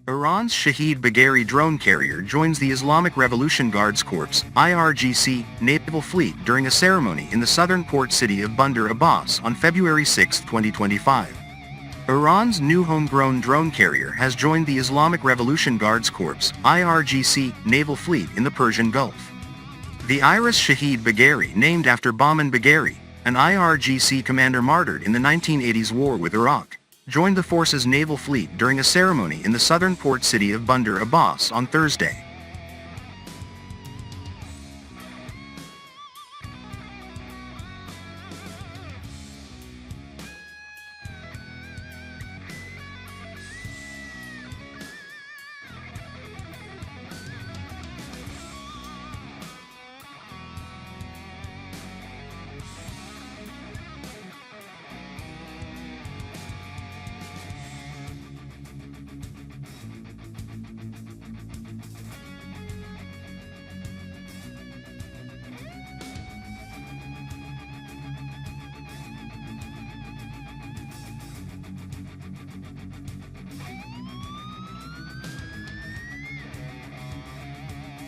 Iran's Shahid Bagheri drone carrier joins the Islamic Revolution Guards Corps (IRGC) naval fleet during a ceremony in the southern port city of Bandar Abbas on February 6, 2025. Iran's new homegrown drone carrier has joined the Islamic Revolution Guards Corps (IRGC) naval fleet in the Persian Gulf. The IRIS Shahid Bagheri, named after Bahman Bagheri, an IRGC commander martyred in the 1980s war with Iraq, joined the force's naval fleet during a ceremony in the southern port city of Bandar Abbas on Thursday.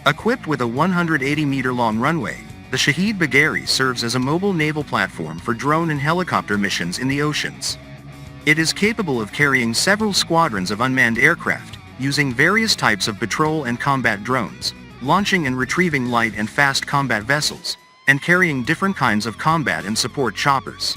Equipped with a 180-meter-long runway, the Shahid Bagheri serves as a mobile naval platform for drone and helicopter missions in the oceans. It is capable of carrying several squadrons of unmanned aircraft, using various types of patrol and combat drones, launching and retrieving light and fast combat vessels, and carrying different kinds of combat and support choppers.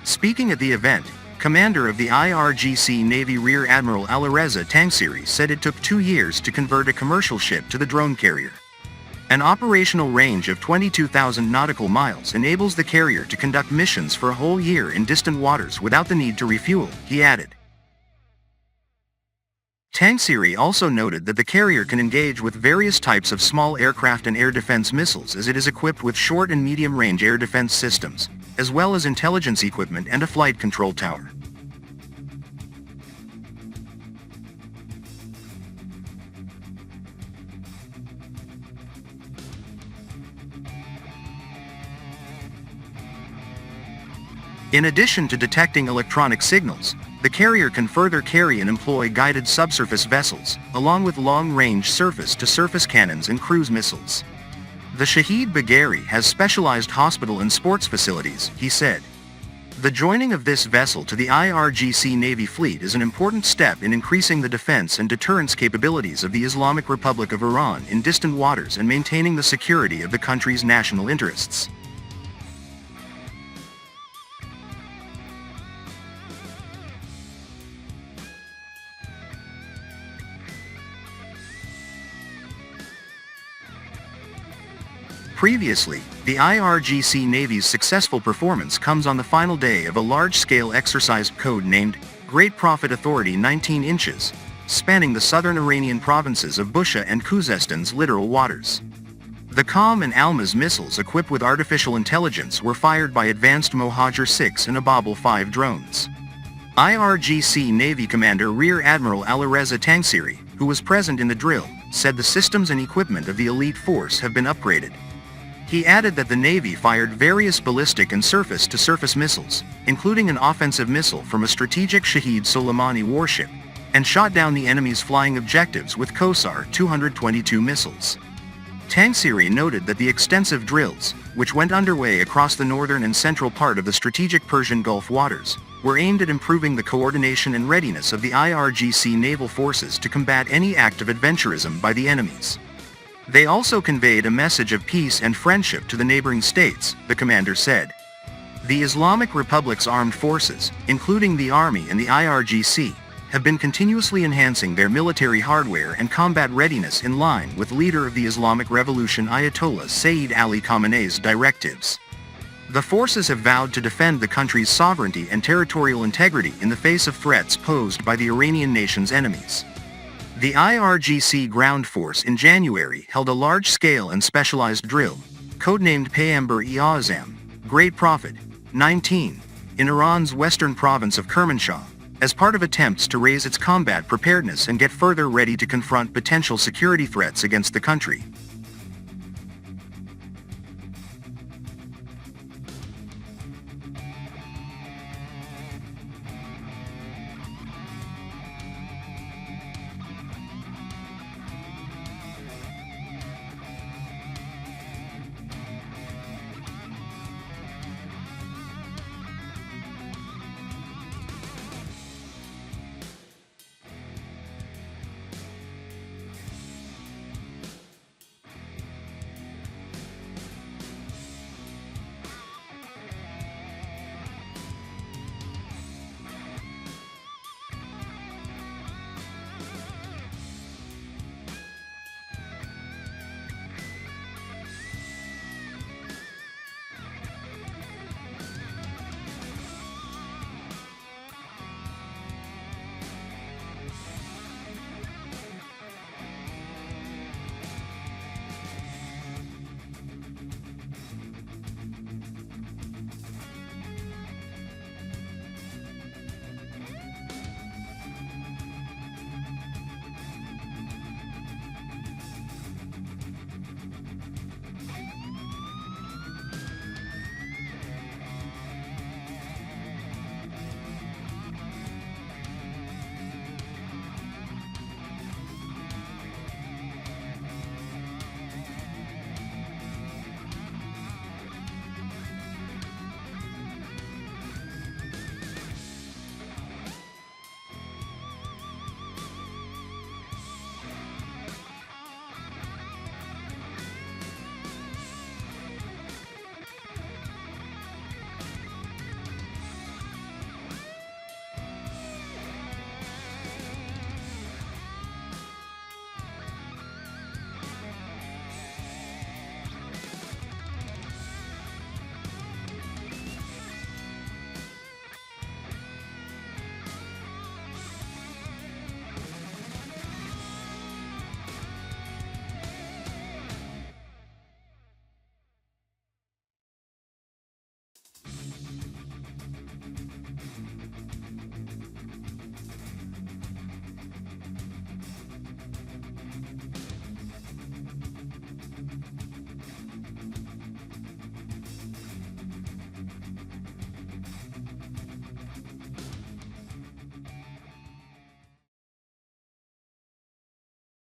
Speaking at the event, commander of the IRGC Navy Rear Admiral Alireza Tangsiri said it took 2 years to convert a commercial ship to the drone carrier. An operational range of 22,000 nautical miles enables the carrier to conduct missions for a whole year in distant waters without the need to refuel, he added. Tangsiri also noted that the carrier can engage with various types of small aircraft and air defense missiles, as it is equipped with short and medium-range air defense systems, as well as intelligence equipment and a flight control tower. In addition to detecting electronic signals, the carrier can further carry and employ guided subsurface vessels, along with long-range surface-to-surface cannons and cruise missiles. The Shahid Bagheri has specialized hospital and sports facilities, he said. The joining of this vessel to the IRGC Navy fleet is an important step in increasing the defense and deterrence capabilities of the Islamic Republic of Iran in distant waters and maintaining the security of the country's national interests. Previously, the IRGC Navy's successful performance comes on the final day of a large-scale exercise code-named Great Prophet Authority 19 inches, spanning the southern Iranian provinces of Bushehr and Khuzestan's littoral waters. The Qam and Almaz missiles equipped with artificial intelligence were fired by advanced Mohajer 6 and Ababal 5 drones. IRGC Navy Commander Rear Admiral Alireza Tangsiri, who was present in the drill, said the systems and equipment of the elite force have been upgraded. He added that the Navy fired various ballistic and surface-to-surface missiles, including an offensive missile from a strategic Shahid Soleimani warship, and shot down the enemy's flying objectives with Kosar 222 missiles. Tangsiri noted that the extensive drills, which went underway across the northern and central part of the strategic Persian Gulf waters, were aimed at improving the coordination and readiness of the IRGC naval forces to combat any act of adventurism by the enemies. They also conveyed a message of peace and friendship to the neighboring states, the commander said. The Islamic Republic's armed forces, including the Army and the IRGC, have been continuously enhancing their military hardware and combat readiness in line with leader of the Islamic Revolution Ayatollah Sayyid Ali Khamenei's directives. The forces have vowed to defend the country's sovereignty and territorial integrity in the face of threats posed by the Iranian nation's enemies. The IRGC ground force in January held a large-scale and specialized drill, codenamed Peygamber-e Azam, Great Prophet, 19, in Iran's western province of Kermanshah, as part of attempts to raise its combat preparedness and get further ready to confront potential security threats against the country.